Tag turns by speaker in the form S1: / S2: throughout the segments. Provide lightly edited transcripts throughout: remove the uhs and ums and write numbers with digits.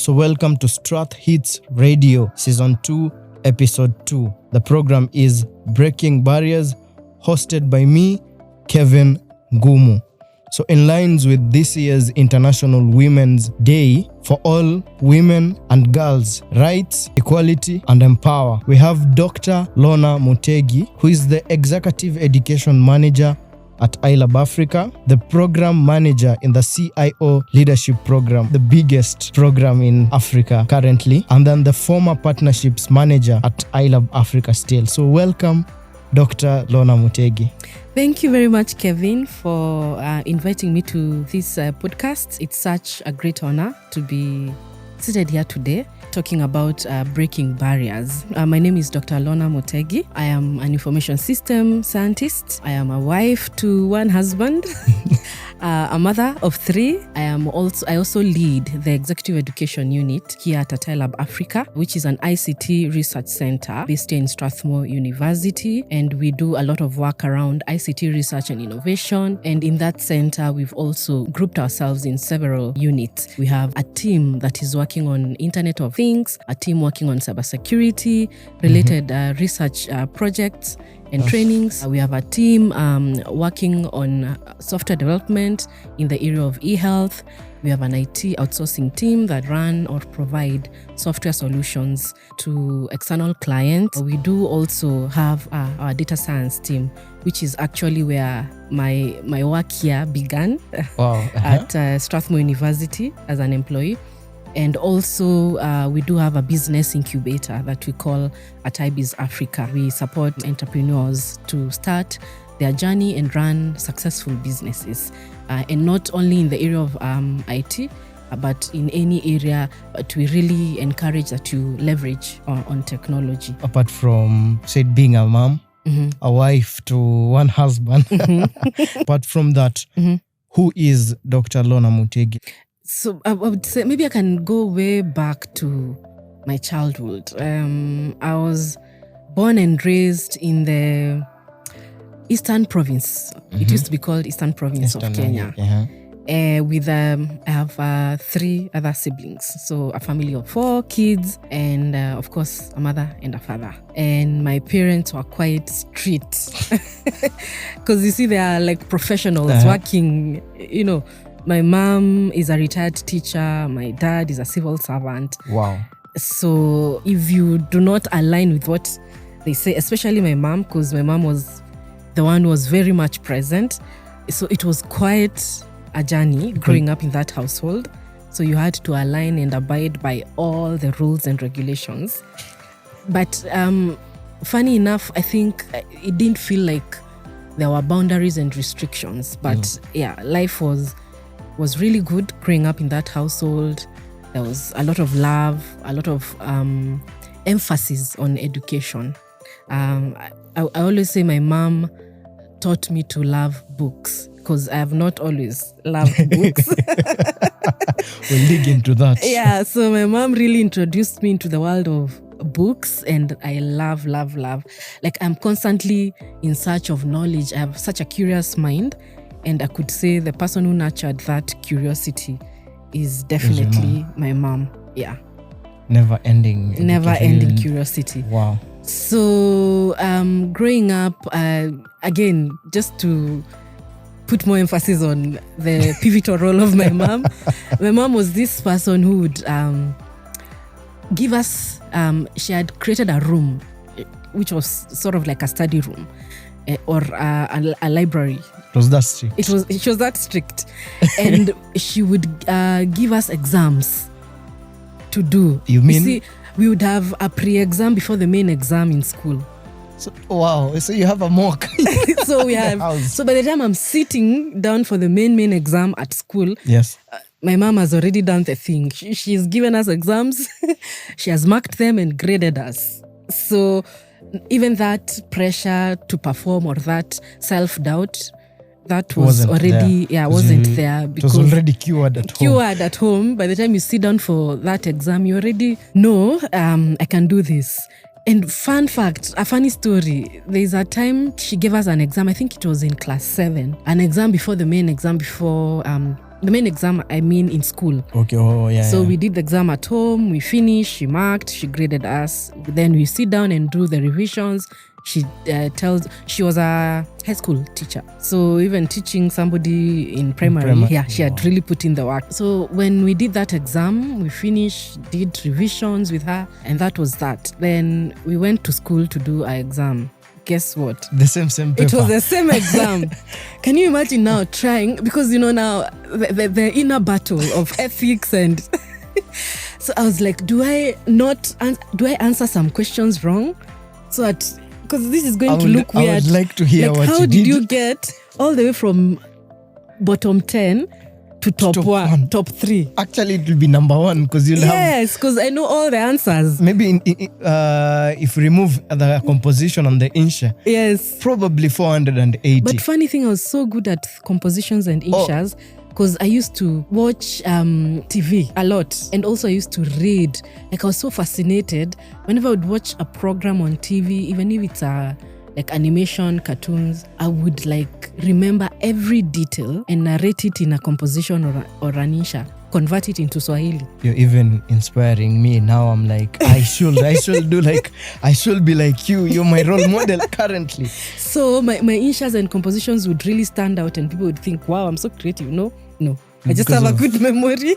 S1: So welcome to Strath Hits Radio, Season 2, Episode 2. The program is Breaking Barriers, hosted by me, Kevin Ngumu. So in lines with this year's International Women's Day, for all women and girls, rights, equality, and empower, we have Dr. Lorna Mutegi, who is the Executive Education Manager at iLab Africa, the Program Manager in the CIO Leadership Program, the biggest program in Africa currently, and then the former Partnerships Manager at iLab Africa still. So welcome, Dr. Lorna Mutegi.
S2: Thank you very much, Kevin, for inviting me to this podcast. It's such a great honor to be seated here today talking about breaking barriers. My name is Dr. Lorna Mutegi. I am an information system scientist. I am a wife to one husband, a mother of 3. I also lead the executive education unit here at iLab Africa, which is an ICT research center based in Strathmore University. And we do a lot of work around ICT research and innovation. And in that center, we've also grouped ourselves in several units. We have a team that is working on Internet of Things, a team working on cybersecurity, related research projects and trainings. We have a team working on software development in the area of e-health. We have an IT outsourcing team that run or provide software solutions to external clients. We do also have our data science team, which is actually where my work here began.
S1: Wow.
S2: At Strathmore University as an employee. And also, we do have a business incubator that we call at iBiz Africa. We support entrepreneurs to start their journey and run successful businesses. And not only in the area of IT, but in any area, but we really encourage that you leverage on technology.
S1: Apart from, said, being a mom, a wife to one husband, apart from that, who is Dr. Lorna Mutegi?
S2: So I would say maybe I can go way back to my childhood. I was born and raised in the Eastern Province. It used to be called Eastern Province of Kenya. I have 3 other siblings. So a family of 4 kids and of course a mother and a father. And my parents were quite strict because you see they are like professionals working, My mom is a retired teacher. My dad is a civil servant.
S1: Wow.
S2: So if you do not align with what they say, especially my mom, because my mom was the one who was very much present. So it was quite a journey growing up in that household. So you had to align and abide by all the rules and regulations. But funny enough, I think it didn't feel like there were boundaries and restrictions. But life was really good growing up in that household. There was a lot of love, a lot of emphasis on education. I always say my mom taught me to love books because I have not always loved books.
S1: We'll dig into that.
S2: Yeah, so my mom really introduced me into the world of books and I love. Like I'm constantly in search of knowledge. I have such a curious mind. And I could say the person who nurtured that curiosity is definitely my mom. Yeah.
S1: Never ending
S2: curiosity.
S1: Wow.
S2: So growing up, again, just to put more emphasis on the pivotal role of my mom. My mom was this person who would give us, she had created a room, which was sort of like a study room or a library.
S1: Was that strict?
S2: She was that strict. And she would give us exams to do.
S1: You mean?
S2: You see, we would have a pre-exam before the main exam in school.
S1: So, wow. So you have a mock.
S2: So we have. So by the time I'm sitting down for the main exam at school,
S1: yes,
S2: my mom has already done the thing. She's given us exams. She has marked them and graded us. So even that pressure to perform or that self-doubt, that wasn't there because
S1: it was already cured
S2: at home. By the time you sit down for that exam, you already know, I can do this. And fun fact, a funny story, there's a time she gave us an exam, I think it was in class 7, an exam before the main exam, before The main exam, I mean in school.
S1: Okay,
S2: So we did the exam at home, we finished, she marked, she graded us. Then we sit down and do the revisions. She she was a high school teacher. So even teaching somebody in primary. She had really put in the work. So when we did that exam, we finished, did revisions with her, and that was that. Then we went to school to do our exam. Guess what?
S1: The same paper.
S2: It was the same exam. Can you imagine now trying, because now the inner battle of ethics and so I was like, do I answer some questions wrong? So that, because this is going to look weird.
S1: I would like to hear what
S2: how
S1: you did.
S2: How did you get all the way from bottom 10 to top 1, top 3?
S1: Actually, it will be number 1 because you'll have...
S2: Yes, because I know all the answers.
S1: Maybe if we remove the composition on the insha,
S2: yes,
S1: probably 480.
S2: But funny thing, I was so good at compositions and inshas because I used to watch TV a lot, and also I used to read. Like, I was so fascinated whenever I would watch a program on TV, even if it's like animation, cartoons, I would like remember every detail and narrate it in a composition or an insha, convert it into Swahili.
S1: You're even inspiring me. Now I'm like, I should be like you. You're my role model currently.
S2: So my inshas and compositions would really stand out, and people would think, wow, I'm so creative. No. I just have a good memory.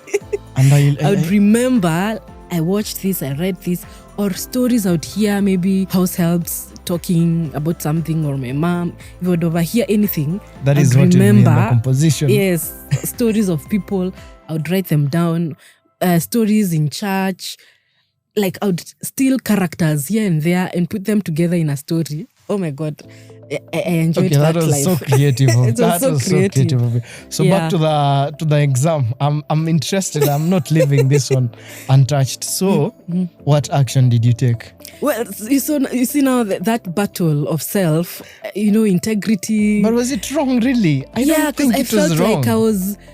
S2: And I would remember, I watched this, I read this, or stories I would hear, maybe house helps talking about something, or my mom, if I would overhear anything,
S1: that is what you mean by composition.
S2: Yes, stories of people, I would write them down, stories in church, like I would steal characters here and there and put them together in a story. Oh my God, I enjoyed that
S1: was
S2: life.
S1: So creative.
S2: That was so creative.
S1: So back to the exam. I'm interested. I'm not leaving this one untouched. So what action did you take?
S2: Well, you see now that battle of self, integrity.
S1: But was it wrong, really? I don't think it was wrong.
S2: Like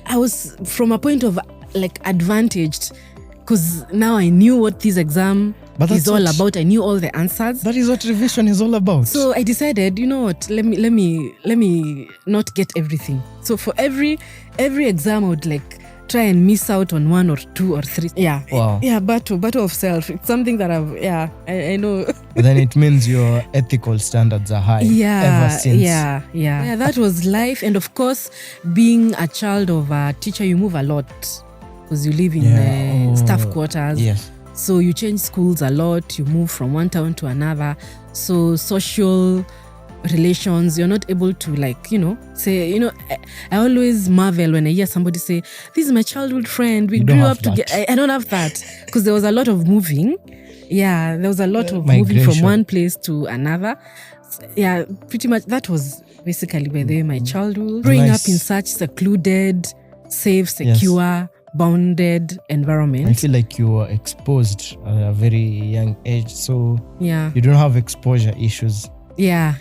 S2: I was from a point of like advantaged, because now I knew what this exam is all about. I knew all the answers.
S1: That is what revision is all about.
S2: So I decided, you know what? Let me not get everything. So for every exam, I would like try and miss out on 1 or 2 or 3. Yeah.
S1: Wow.
S2: Yeah, battle of self. It's something that I know.
S1: But then it means your ethical standards are high.
S2: Yeah.
S1: Ever since.
S2: Yeah, that was life. And of course, being a child of a teacher, you move a lot because you live in staff quarters.
S1: Yes.
S2: So you change schools a lot. You move from one town to another. So social relations, you're not able to say, I always marvel when I hear somebody say, this is my childhood friend, we grew up together. I don't have that because there was a lot of moving. Yeah, there was a lot of moving from one place to another. Yeah, pretty much that was basically by the way my childhood. Growing up in such secluded, safe, secure, bounded environment.
S1: I feel like you were exposed at a very young age, so you don't have exposure issues.
S2: Yeah.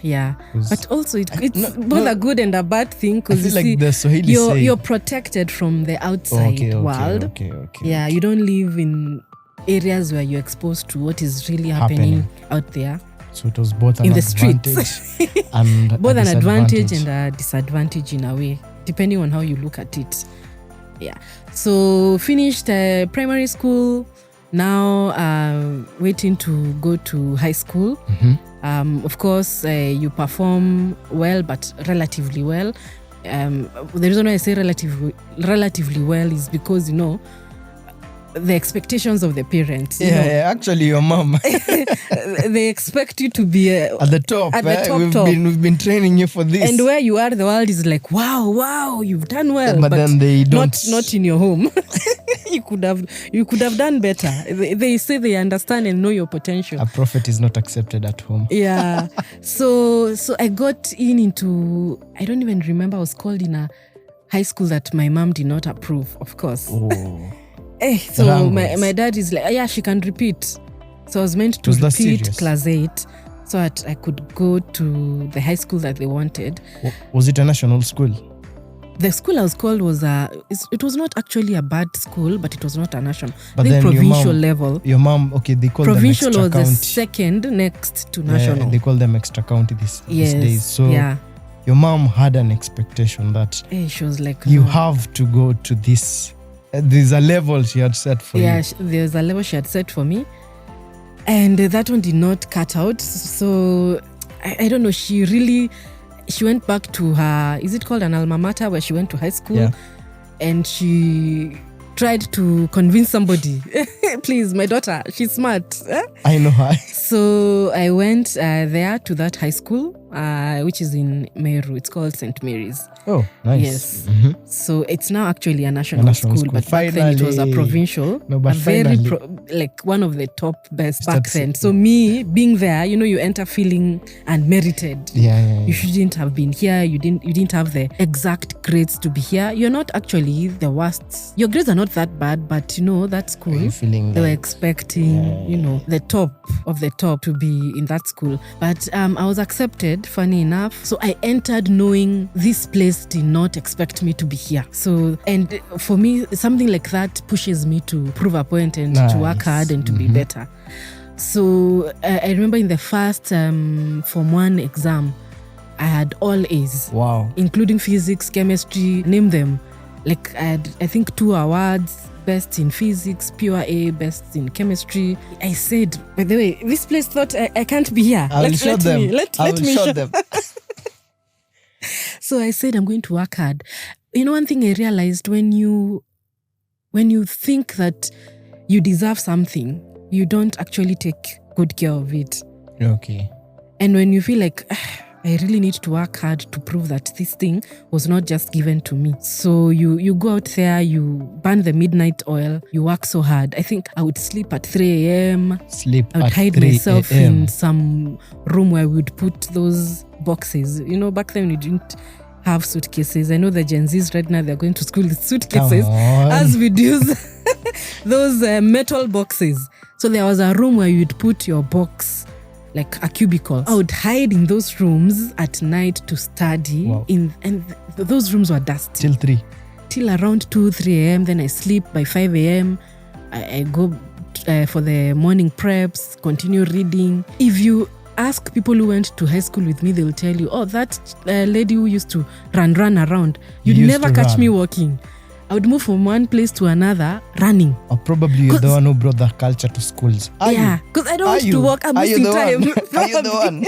S2: But also it's both a good and a bad thing, because
S1: like the Swahili
S2: you're protected from the outside world.
S1: Okay.
S2: Yeah, you don't live in areas where you're exposed to what is really happening out there.
S1: So it was both an
S2: in the
S1: advantage
S2: streets.
S1: and
S2: both an advantage and a disadvantage in a way, depending on how you look at it. Yeah. So finished primary school. Now waiting to go to high school. Of course, you perform well, but relatively well. The reason why I say relatively well is because, the expectations of the parents.
S1: Actually, your mom.
S2: They expect you to be
S1: at the top.
S2: At the top.
S1: We've been training you for this.
S2: And where you are, the world is like, wow, you've done well.
S1: But then they don't.
S2: Not in your home. You could have done better. They say they understand and know your potential.
S1: A prophet is not accepted at home.
S2: Yeah. So I got into, I don't even remember, I was called in a high school that my mom did not approve, of course.
S1: Oh.
S2: So my dad is like, she can repeat. So I was meant to repeat class 8 so that I could go to the high school that they wanted.
S1: Was it a national school?
S2: The school I was called was it was not actually a bad school, but it was not a national.
S1: But
S2: I think provincial level.
S1: Your mom, they call
S2: provincial
S1: them extra
S2: was
S1: county.
S2: the second next to national.
S1: They call them extra county these days. So your mom had an expectation that
S2: She was like,
S1: you
S2: no.
S1: have to go to this. There's a level she had set for you.
S2: Yeah, there's a level she had set for me. And that one did not cut out. So I don't know. She went back to her, is it called an alma mater, where she went to high school?
S1: Yeah.
S2: And she tried to convince somebody, please, my daughter, she's smart.
S1: I know her.
S2: So I went there to that high school, which is in Meru. It's called St. Mary's.
S1: Oh, nice.
S2: Yes.
S1: Mm-hmm.
S2: So it's now actually a national school, but back then it was a provincial.
S1: No, but
S2: a very one of the top best back then. So me being there, you enter feeling unmerited.
S1: Yeah.
S2: You shouldn't have been here. You didn't have the exact grades to be here. You're not actually the worst. Your grades are not that bad, but that school, they were expecting, the top of the top to be in that school. But I was accepted, funny enough. So I entered knowing this place did not expect me to be here. So, and for me, something like that pushes me to prove a point and to work hard and to be better. So I remember in the first Form 1 exam, I had all A's.
S1: Wow.
S2: Including physics, chemistry, name them. Like I had, I think, 2 awards. Best in physics, pure A, best in chemistry. I said, by the way, this place thought I can't be here.
S1: I will show them.
S2: Let me show them. So I said, I'm going to work hard. One thing I realized, when you think that you deserve something, you don't actually take good care of it.
S1: Okay.
S2: And when you feel like, I really need to work hard to prove that this thing was not just given to me. So you go out there, you burn the midnight oil, you work so hard. I think I would sleep at 3 a.m. I would hide myself in some room where we would put those boxes. Back then we didn't have suitcases. I know the Gen Zs right now, they're going to school with suitcases. As we'd use those metal boxes. So there was a room where you'd put your box, like a cubicle. I would hide in those rooms at night to study. Wow. And those rooms were dusty. Till around 2, 3 a.m. Then I sleep by 5 a.m. I go for the morning preps, continue reading. If you ask people who went to high school with me, they'll tell you, that lady who used to run around, you'd never catch me walking. I would move from one place to another running.
S1: Or probably you're the one who brought that culture to schools.
S2: Because I don't want to walk. I'm missing time.
S1: Are you the one?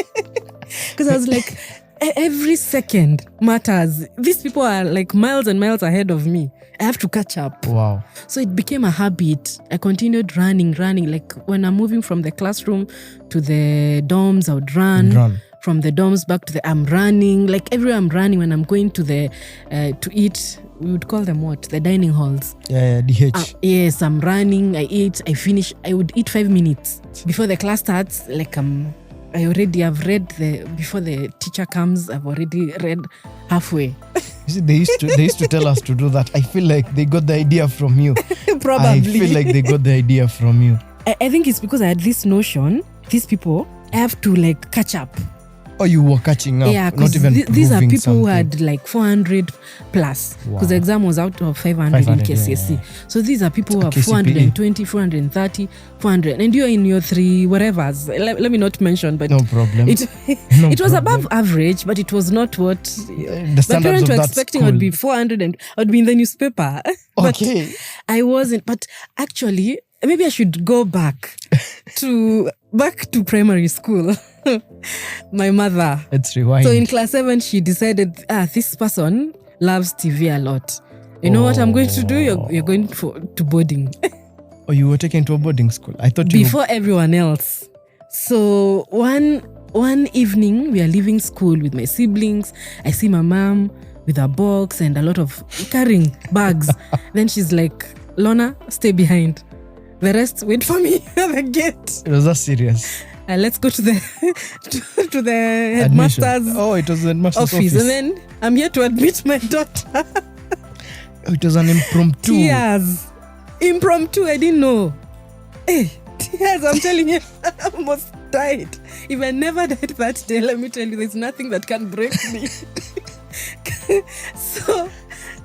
S2: Because I was like, every second matters. These people are like miles and miles ahead of me. I have to catch up.
S1: Wow.
S2: So it became a habit. I continued running. Like when I'm moving from the classroom to the dorms, I would run. From the dorms back to I'm running. Like everywhere I'm running. When I'm going to the to eat, we would call them what? The dining halls.
S1: Yeah, DH.
S2: Yes, I'm running, I eat, I finish. I would eat 5 minutes before the class starts. Like I already have read before the teacher comes, I've already read halfway.
S1: You see, they used to tell us to do that. I feel like they got the idea from you.
S2: Probably.
S1: I feel like they got the idea from you.
S2: I think it's because I had this notion, these people, I have to like catch up.
S1: Or you were catching up,
S2: not even these are people who had like 400 plus. Because the exam was out of 500 in KCSE. Yeah. So these are people who have 420, 430, 400. And you're in your 3 whatevers. Let me not mention, but
S1: no problem.
S2: It was above average, but it was not what
S1: the standards
S2: my parents
S1: were
S2: expecting.
S1: School.
S2: I'd be 400 and I'd be in the newspaper.
S1: Okay.
S2: But I wasn't. But actually, maybe I should go back to primary school. My mother.
S1: Let's rewind.
S2: So in class 7, she decided, this person loves TV a lot. You know what I'm going to do? You're going to boarding.
S1: Oh, you were taken to a boarding school? I thought
S2: before everyone else. So one evening, we are leaving school with my siblings. I see my mom with a box and a lot of carrying bags. Then she's like, Lorna, stay behind. The rest, wait for me at the gate.
S1: It was that serious?
S2: Let's go to the to the headmaster's
S1: it was the headmaster's office.
S2: And then I'm here to admit my daughter.
S1: It was an impromptu.
S2: Tears. Impromptu, I didn't know. Hey, tears, I'm telling you, I almost died. If I never died that day, let me tell you, there's nothing that can break me. So,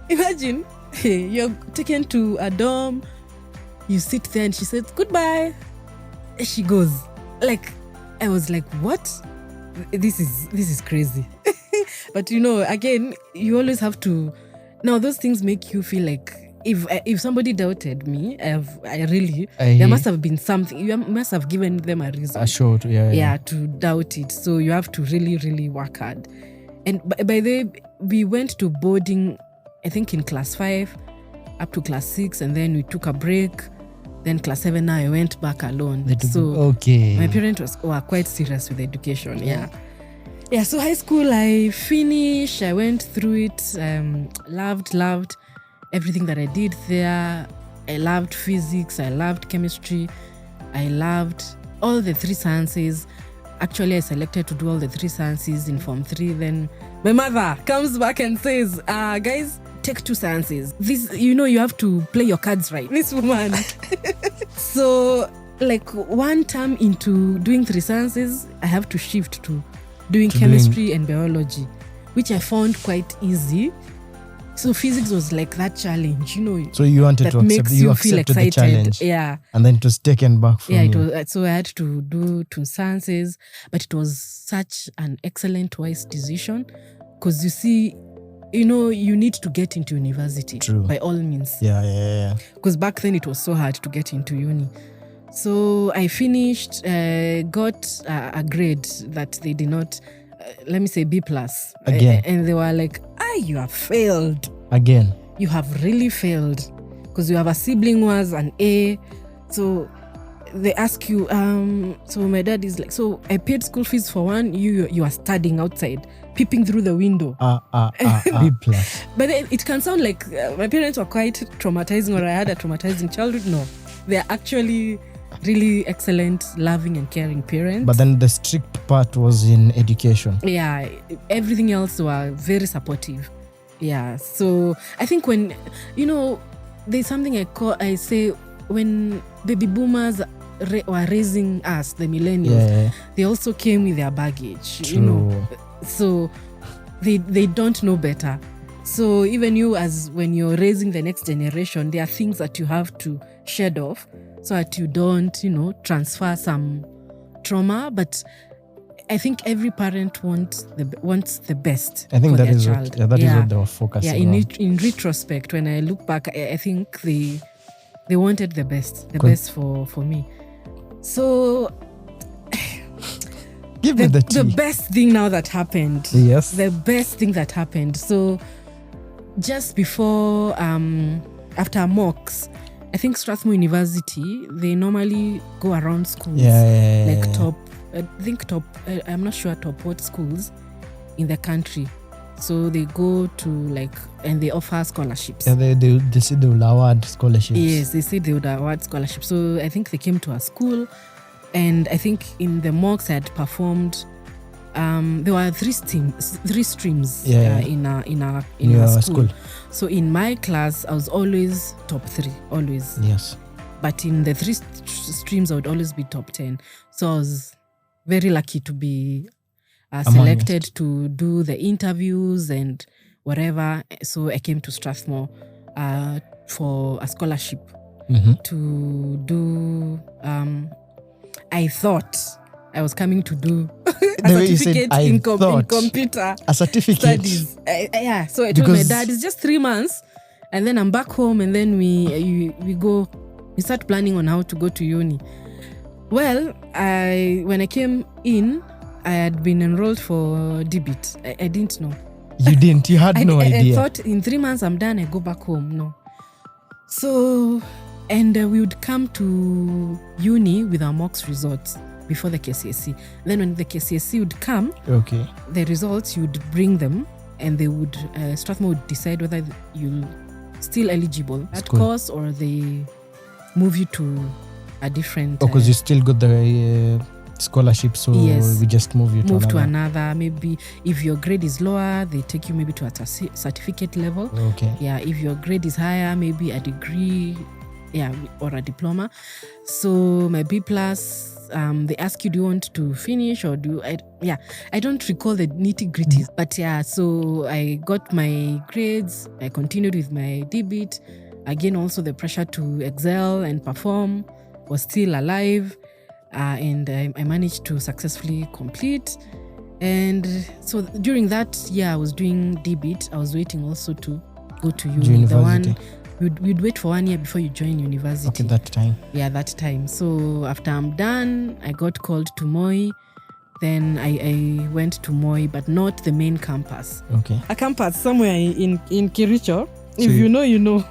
S2: imagine, you're taken to a dorm, you sit there and she says, goodbye. She goes. Like, I was like, what? This is crazy. But again, you always have to. Now those things make you feel like if somebody doubted me, there must have been something. You must have given them a reason.
S1: Assured, yeah,
S2: to doubt it. So you have to really, really work hard. And by the way, we went to boarding, I think in class 5 up to class 6, and then we took a break. Then class 7 now I went back alone. My parents were quite serious with education. Yeah, so high school I finished. I went through it. Loved everything that I did there. I loved physics. I loved chemistry. I loved all the 3 sciences. Actually, I selected to do all the 3 sciences in Form 3. Then my mother comes back and says, guys, take 2 sciences. This, you have to play your cards right. This woman. So, like 1 term into doing 3 sciences, I have to shift to doing chemistry and biology, which I found quite easy. So physics was like that challenge,
S1: So you wanted to accept, you accepted the challenge.
S2: Yeah.
S1: And then it was taken back from you.
S2: It was, so I had to do 2 sciences, but it was such an excellent, wise decision. Because you see, you need to get into university.
S1: True.
S2: By all means.
S1: Yeah.
S2: Because back then it was so hard to get into uni. So I finished, got a grade that they did not, let me say B+.
S1: Again.
S2: And they were like, you have failed.
S1: Again.
S2: You have really failed. Because you have a sibling who has an A. So they ask you, so my dad is like, so I paid school fees for one, you are studying outside, peeping through the window.
S1: B+.
S2: But it can sound like my parents were quite traumatizing, or I had a traumatizing childhood. No, they're actually really excellent, loving and caring parents. But
S1: then the strict part was in education.
S2: Yeah, everything else were very supportive. Yeah, so I think when, there's something I say, when baby boomers were raising us, the millennials, they also came with their baggage.
S1: True.
S2: So they don't know better. So even you, as when you're raising the next generation, there are things that you have to shed off so that you don't, transfer some trauma. But I think every parent wants the best.
S1: I think
S2: for
S1: that
S2: their
S1: is
S2: child.
S1: What is what they were focusing on.
S2: In retrospect, when I look back, I think they wanted the best for me. So
S1: give me the tea.
S2: The best thing now that happened.
S1: Yes.
S2: The best thing that happened. So just before, after mocks, I think Strathmore University, they normally go around schools. I'm not sure top what schools in the country. So they go to and they offer scholarships.
S1: Yeah, they say they will award scholarships.
S2: Yes, they say they would award scholarships. So I think they came to our school, and I think in the mocks I had performed. There were 3 streams in our school. So in my class, I was always top 3, always.
S1: Yes.
S2: But in the 3 streams, I would always be top 10. So I was very lucky to be selected to do the interviews and whatever. So I came to Strathmore for a scholarship to do. I thought I was coming to do a certificate in computer studies. So I told my dad, it's just 3 months, and then I'm back home, and then we start planning on how to go to uni. Well, when I came in, I had been enrolled for DBIT. I didn't know.
S1: You didn't? You had no idea?
S2: I thought in 3 months I'm done, I go back home. No. So, and we would come to uni with our mocks results before the KCSE. Then when the KCSE would come, the results, you would bring them, and they would, Strathmore would decide whether you're still eligible at course, or they move you to a different...
S1: because you still got the scholarship, so we just move to
S2: another. Maybe if your grade is lower, they take you maybe to a certificate level. Yeah, if your grade is higher, maybe a degree, or a diploma. So my B+, they ask you, do you want to finish or do I don't recall the nitty-gritties. But so I got my grades, I continued with my DBIT. Again, also the pressure to excel and perform was still alive. And I managed to successfully complete. And so during that year, I was doing DBIT. I was waiting also to go to
S1: University.
S2: We'd wait for 1 year before you join university.
S1: Okay, that time.
S2: Yeah, that time. So after I'm done, I got called to Moi. Then I went to Moi, but not the main campus.
S1: Okay.
S2: A campus somewhere in Kiricho.
S1: So
S2: If you know, you know.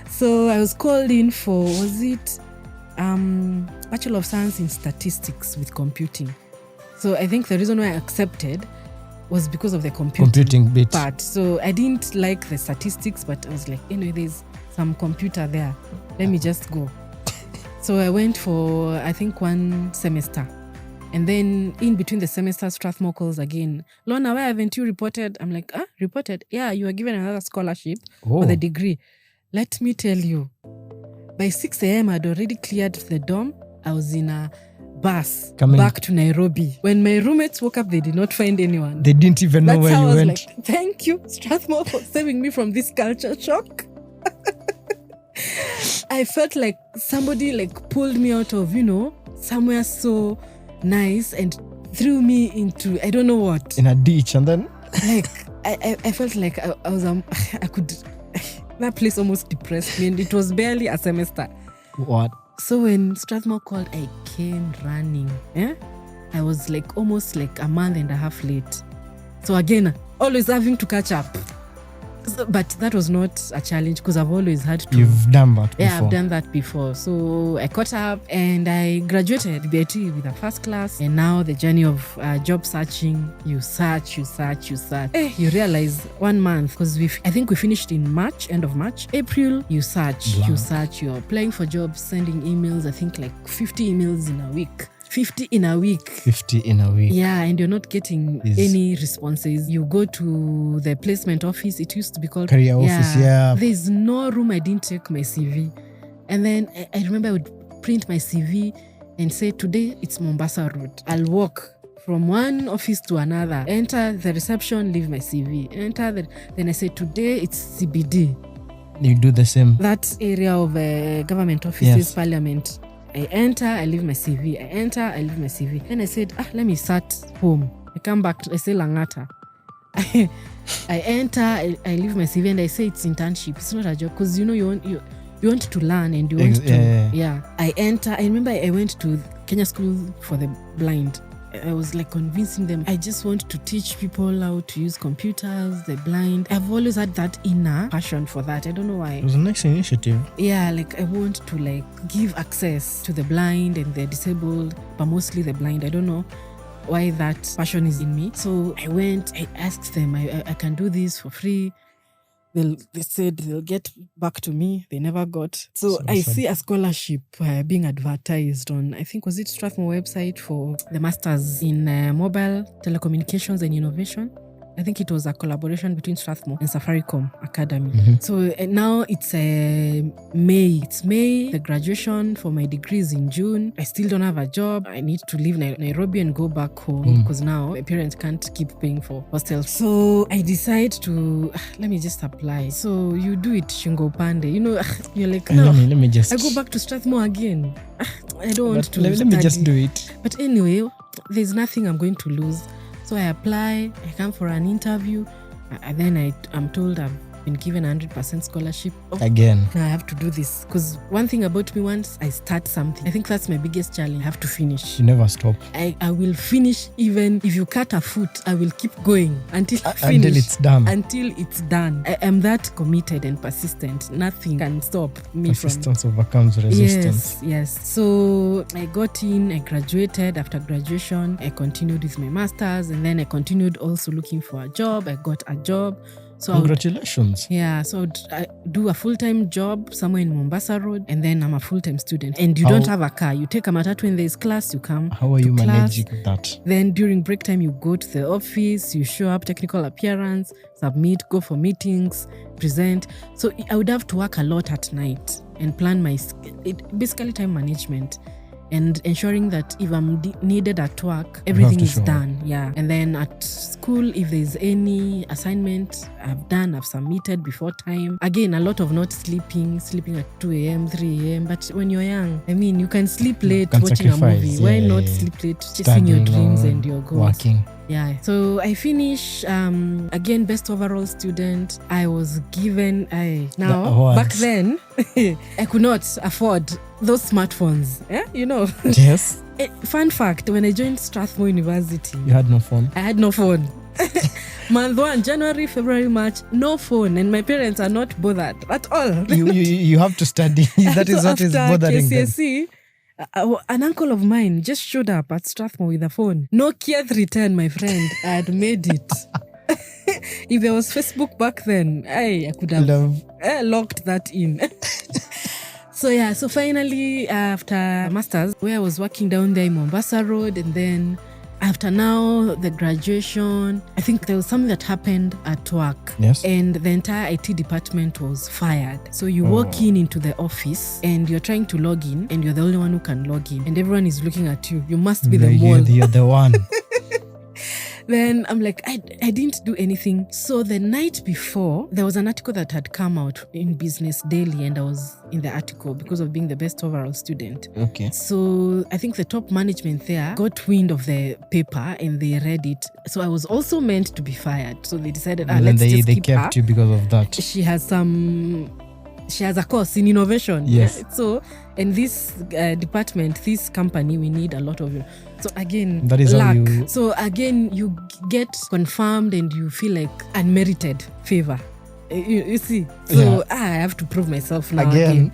S2: So I was called in for, was it Bachelor of Science in Statistics with Computing. So I think the reason why I accepted was because of the computing
S1: bit.
S2: part. So I didn't like the statistics, but I was like, anyway, there's some computer there. Let me just go. So I went for, I think, 1 semester. And then in between the semesters, Strathmore calls again. Lorna, why haven't you reported? I'm like, reported? Yeah, you were given another scholarship for the degree. Let me tell you, by 6 a.m., I'd already cleared the dorm. I was in a bus back to Nairobi. When my roommates woke up, they did not find anyone.
S1: They didn't even know where you went.
S2: That's how I was like, thank you, Strathmore, for saving me from this culture shock. I felt like somebody like pulled me out of, somewhere so nice and threw me into, I don't know what.
S1: In a ditch, and then?
S2: Like, I felt like I was, that place almost depressed me, and it was barely a semester.
S1: What?
S2: So when Strathmore called, I came running. I was like almost like a month and a half late. So again, always having to catch up. But that was not a challenge because I've always had to.
S1: You've done that before.
S2: Yeah, I've done that before. So I caught up and I graduated BIT with a first class. And now the journey of job searching, you search. You realize 1 month, because I think we finished in March, end of March. April, you search. You're applying for jobs, sending emails, I think like 50 emails in a week. 50 in a week. Yeah, and you're not getting any responses. You go to the placement office. It used to be called
S1: career office. Yeah.
S2: There's no room I didn't take my CV. And then I remember I would print my CV and say, today it's Mombasa Road. I'll walk from one office to another. Enter the reception, leave my CV. Then I say, today it's CBD.
S1: You do the same.
S2: That area of government offices, Parliament. I enter, I leave my CV. I enter, I leave my CV. Then I said, let me start home. I come back, I say Langata. I enter, I leave my CV, and I say it's internship. It's not a job, because you want to learn, and you want to. Yeah. I enter. I remember I went to Kenya School for the Blind. I was like convincing them, I just want to teach people how to use computers, the blind. I've always had that inner passion for that. I don't know why.
S1: It was a nice initiative.
S2: Yeah, like I want to like give access to the blind and the disabled, but mostly the blind. I don't know why that passion is in me. So I went, I asked them, I can do this for free. They said they'll get back to me. They never got. So I see a scholarship being advertised on, I think, was it Strathmore website for the Masters in Mobile Telecommunications and Innovation. I think it was a collaboration between Strathmore and Safaricom Academy. Mm-hmm. So now it's May. It's May. The graduation for my degree is in June. I still don't have a job. I need to leave Nairobi and go back home because now my parents can't keep paying for hostel. So I decide to, let me just apply. So you do it, Shingo Pande. You're like, no, let me just. I go back to Strathmore again. I don't want to.
S1: Let me just do it.
S2: But anyway, there's nothing I'm going to lose. So I apply, I come for an interview, and then I'm told I've been given 100% scholarship.
S1: Again.
S2: I have to do this. Because one thing about me, once I start something, I think that's my biggest challenge. I have to finish.
S1: You never stop.
S2: I will finish, even if you cut a foot, I will keep going until I finish.
S1: Until it's done.
S2: Until it's done. I am that committed and persistent. Nothing can stop me
S1: Persistence overcomes resistance.
S2: Yes. So I got in, I graduated. After graduation, I continued with my master's, and then I continued also looking for a job. I got a job. So
S1: congratulations.
S2: So I do a full-time job somewhere in Mombasa Road, and then I'm a full-time student. And you don't have a car. You take a matatu when there's class, you come.
S1: How are you managing that?
S2: Then during break time, you go to the office, you show up, technical appearance, submit, go for meetings, present. So I would have to work a lot at night and plan basically time management. and ensuring that if I'm needed at work, everything is
S1: show up.
S2: done. Yeah. And then at school, if there's any assignment I've submitted before time. Again, a lot of not sleeping at 2 a.m., 3 a.m. But when you're young, I mean, you can sleep late watching a movie. Why not sleep late chasing your dreams and your goals?
S1: Working.
S2: Yeah. So I finish, again, best overall student. I was given, back then, I could not afford those smartphones. Yeah, you know.
S1: Yes.
S2: Fun fact, when I joined Strathmore University,
S1: You had no phone?
S2: I had no phone. Month 1, January, February, March, no phone, and my parents are not bothered at all.
S1: You have to study. That is what is bothering them.
S2: KCSE, an uncle of mine just showed up at Strathmore with a phone. Nokia 310, my friend. I had made it. If there was Facebook back then, I could have locked that in. So finally, after masters, where I was working down there in Mombasa Road, and then after now the graduation, I think there was something that happened at work.
S1: Yes.
S2: And the entire IT department was fired. So you walk into the office and you're trying to log in, and you're the only one who can log in, and everyone is looking at you. You must be the mole.
S1: You're the one.
S2: Then I'm like, I didn't do anything. So the night before, there was an article that had come out in Business Daily, and I was in the article because of being the best overall student.
S1: Okay.
S2: So I think the top management there got wind of the paper and they read it. So I was also meant to be fired. So they decided, let's just keep her.
S1: They kept you because of that.
S2: She has a course in innovation.
S1: Yes.
S2: So, in this department, this company, we need a lot of you. So again,
S1: that is
S2: luck.
S1: So
S2: again, you get confirmed and you feel like unmerited favor. You see? So I have to prove myself now again.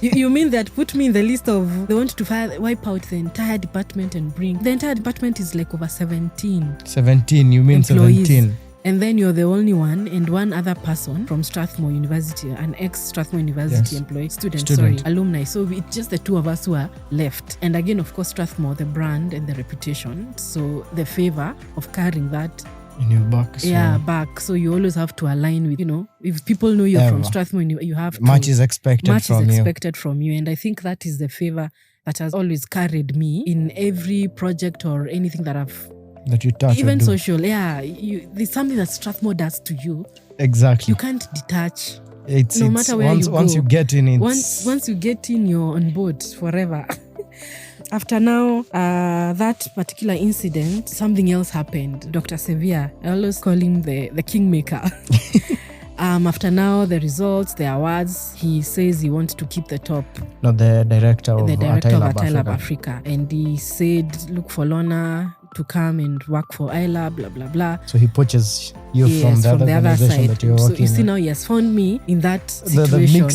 S2: You mean that put me in the list of they want to wipe out the entire department and bring the entire department is like over 17.
S1: 17, you mean
S2: employees.
S1: 17?
S2: And then you're the only one and one other person from Strathmore University, an ex-Strathmore University employee, student, alumni. So it's just the two of us who are left. And again, of course, Strathmore, the brand and the reputation. So the favor of carrying that
S1: in your back. So
S2: back. So you always have to align with, if people know you're from Strathmore, you have to.
S1: Much is expected
S2: from you. And I think that is the favor that has always carried me in every project or anything that
S1: you touch.
S2: Even social, there's something that Strathmore does to you.
S1: Exactly.
S2: You can't detach.
S1: No matter where you go. Once you get in,
S2: once you get in, you're on board forever. After now, that particular incident, something else happened. Dr. Sevilla, I always call him the kingmaker. After now, the results, the awards, he says he wants to keep the top.
S1: Not the director of
S2: iLab Africa. And he said, look for Lorna to come and work for iLab, blah, blah, blah.
S1: So he poaches you from the other side. That you're working.
S2: So you see now he has found me in that situation.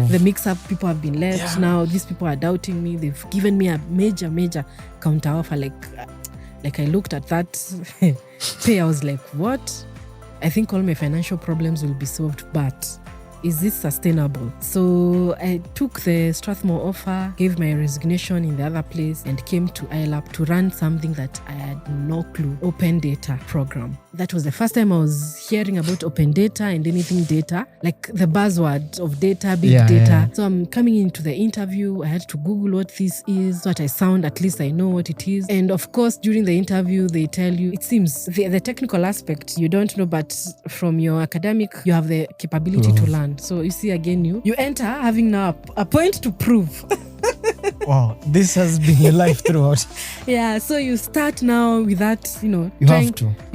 S1: The mix-up,
S2: people have been left. Now these people are doubting me. They've given me a major counter offer. Like I looked at that pay, I was like, what? I think all my financial problems will be solved, but is this sustainable? So I took the Strathmore offer, gave my resignation in the other place, and came to iLab to run something that I had no clue, open data program. That was the first time I was hearing about open data and anything data, like the buzzword of data, big data. Yeah. So I'm coming into the interview, I had to Google what this is, so that I sound, at least I know what it is. And of course, during the interview, they tell you, it seems the technical aspect, you don't know, but from your academic, you have the capability to learn. So you see, again, you enter having now a point to prove.
S1: Wow, this has been your life throughout.
S2: Yeah, so you start now with that,
S1: you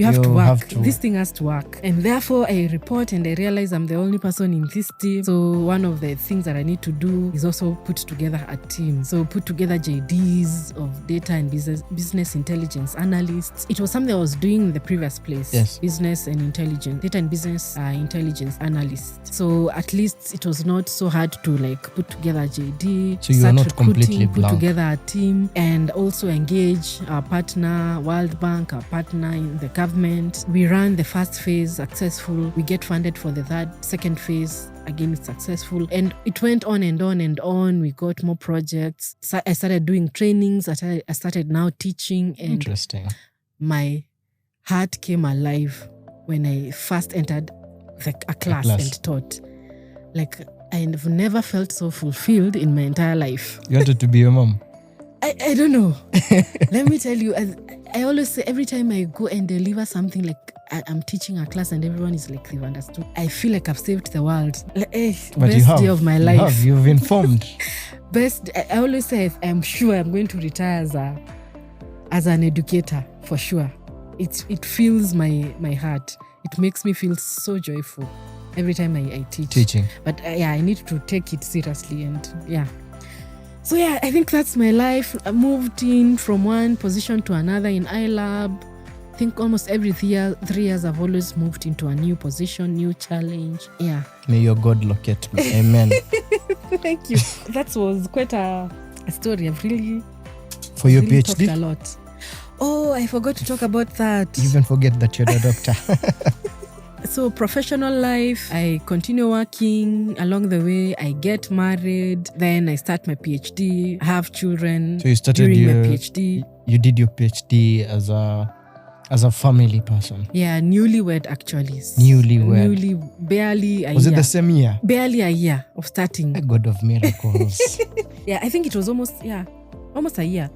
S1: have to work.
S2: This thing has to work. And therefore, I report and I realize I'm the only person in this team. So one of the things that I need to do is also put together a team. So put together JDs of data and business intelligence analysts. It was something I was doing in the previous place.
S1: Yes.
S2: Business and intelligence, data and business intelligence analysts. So at least it was not so hard to put together a JD.
S1: So you are not completely
S2: put
S1: blank.
S2: Together a team and also engage our partner, World Bank, our partner in the government. We ran the first phase successful. We get funded for the second phase. Again, it's successful. And it went on and on and on. We got more projects. So I started doing trainings. I started now teaching. And
S1: interesting.
S2: My heart came alive when I first entered a class and taught. I've never felt so fulfilled in my entire life.
S1: You wanted to be your mom?
S2: I don't know. Let me tell you, I always say every time I go and deliver something, like I'm teaching a class and everyone is like, they've understood, I feel like I've saved the world. Like,
S1: But
S2: best day of my life.
S1: You've informed.
S2: I always say I'm sure I'm going to retire as an educator, for sure. It fills my heart. It makes me feel so joyful every time I teach.
S1: Teaching.
S2: But I need to take it seriously, and So I think that's my life. I moved in from one position to another in iLab. I think almost every 3 years I've always moved into a new position, new challenge. Yeah.
S1: May your God locate me. Amen.
S2: Thank you. That was quite a story. I've really
S1: for your
S2: really
S1: PhD?
S2: talked a lot. Oh, I forgot to talk about that.
S1: You even forget that you're the doctor.
S2: So professional life, I continue working along the way. I get married, then I start my PhD, I have children.
S1: So you started
S2: during my PhD.
S1: You did your PhD as a family person.
S2: Yeah, newlywed actually. Barely a
S1: Was
S2: year.
S1: it the same year?
S2: Barely a year of starting.
S1: A God of miracles.
S2: Yeah, I think it was almost a year.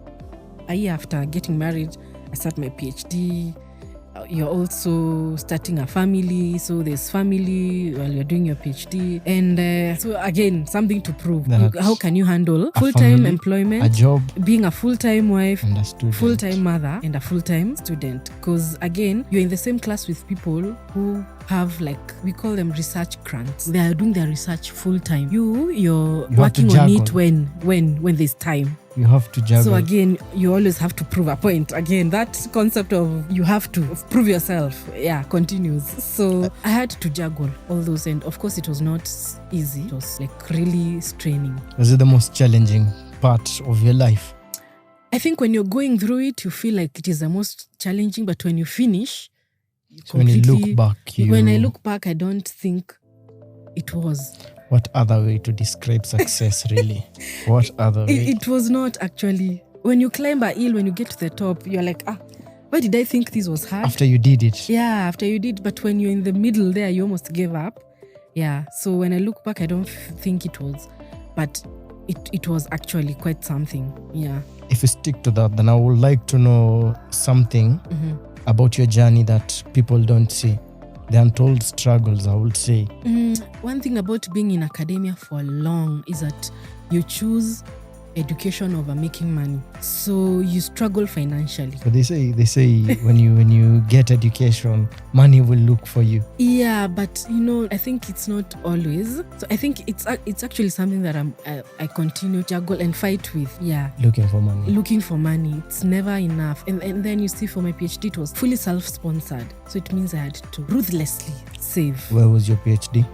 S2: A year after getting married, I start my PhD. You're also starting a family, so there's family while you're doing your PhD, and so again, something to prove. How can you handle full-time employment,
S1: a job,
S2: being a full-time wife,
S1: and a student,
S2: full-time mother, and a full-time student? Because again, you're in the same class with people who have, like, we call them research grants. They are doing their research full-time. You're working on it when there's time.
S1: You have to juggle.
S2: So again, you always have to prove a point. Again, that concept of you have to prove yourself, continues. So I had to juggle all those, and of course it was not easy. It was like really straining.
S1: Was it the most challenging part of your life?
S2: I think when you're going through it, you feel like it is the most challenging, but when you finish,
S1: so when you look back,
S2: when I look back, I don't think it was.
S1: What other way to describe success, really? What other way?
S2: It was not actually. When you climb a hill, when you get to the top, you're like, why did I think this was hard?
S1: After you did it.
S2: Yeah, after you did. But when you're in the middle there, you almost gave up. Yeah, so when I look back, I don't think it was. But it was actually quite something, yeah.
S1: If you stick to that, then I would like to know something about your journey that people don't see. The untold struggles, I would say.
S2: One thing about being in academia for long is that you choose education over making money. So you struggle financially.
S1: So they say when you get education, money will look for you.
S2: Yeah, but I think it's not always. So I think it's actually something that I continue to juggle and fight with. Yeah.
S1: Looking for money.
S2: It's never enough. And then you see, for my PhD, it was fully self-sponsored. So it means I had to ruthlessly save.
S1: Where was your PhD?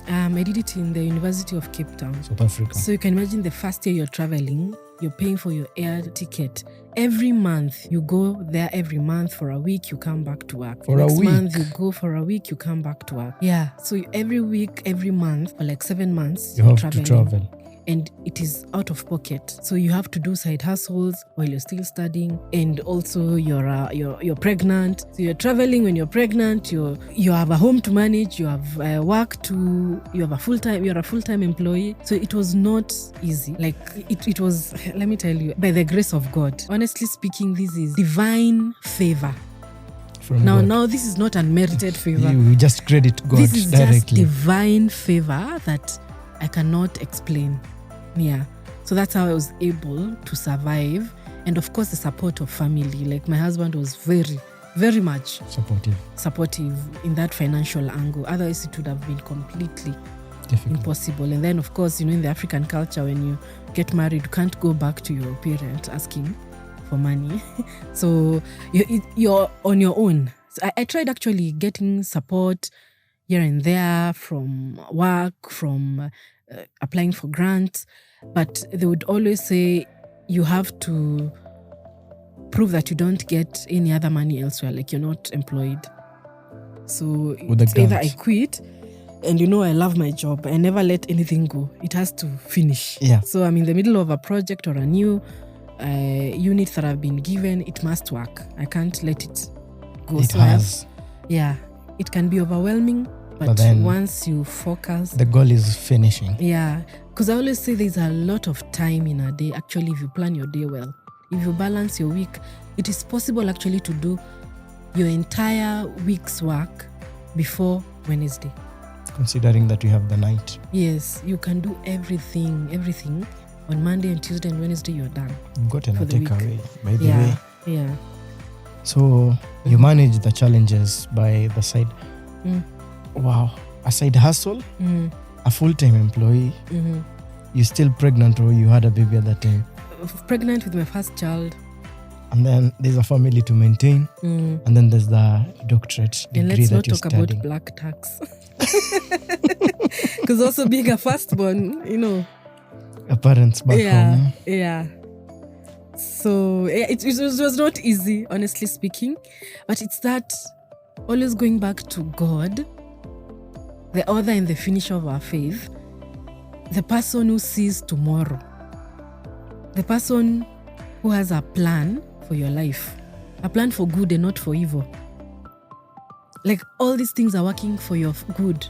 S2: I did it in the University of Cape Town,
S1: South Africa.
S2: So you can imagine the first year you're traveling, you're paying for your air ticket. Every month, you go there every month for a week, you come back to work.
S1: Next
S2: month, you go for a week, you come back to work. Yeah, so every week, every month, for like 7 months,
S1: you have to travel.
S2: And it is out of pocket. So you have to do side hustles while you're still studying. And also you're pregnant. So you're traveling when you're pregnant. You have a home to manage. You have work to. You're a full-time employee. So it was not easy. Like it was. Let me tell you, by the grace of God. Honestly speaking, this is divine favor. Now this is not unmerited favor.
S1: You just credit God directly.
S2: This is just divine favor that I cannot explain. Yeah, so that's how I was able to survive, and of course the support of family. Like my husband was very, very much supportive in that financial angle. Otherwise, it would have been completely impossible. And then, of course, in the African culture, when you get married, you can't go back to your parent asking for money. So you're on your own. So I tried actually getting support here and there from work, from applying for grants, but they would always say you have to prove that you don't get any other money elsewhere, like you're not employed. So it's either I quit, and I love my job. I never let anything go. It has to finish.
S1: Yeah.
S2: So I'm in the middle of a project or a new unit that I've been given. It must work. I can't let it go. It can be overwhelming. But once you focus,
S1: the goal is finishing.
S2: Yeah, because I always say there's a lot of time in a day. Actually, if you plan your day well, if you balance your week, it is possible actually to do your entire week's work before Wednesday.
S1: Considering that you have the night.
S2: Yes, you can do everything. On Monday and Tuesday and Wednesday, you're done.
S1: You've gotten
S2: for
S1: a
S2: the week.
S1: takeaway, by the way.
S2: Yeah.
S1: So you manage the challenges by the side. Wow. A side hustle, a full-time employee. You're still pregnant or you had a baby at that time?
S2: Pregnant with my first child.
S1: And then there's a family to maintain. And then there's the doctorate degree
S2: and let's
S1: that
S2: not
S1: you're
S2: talk
S1: studying.
S2: about black tax. Because also being a firstborn,
S1: Your parents back home.
S2: Yeah. So it was not easy, honestly speaking. But it's that always going back to God, the author and the finisher of our faith, the person who sees tomorrow, the person who has a plan for your life, a plan for good and not for evil. Like all these things are working for your good,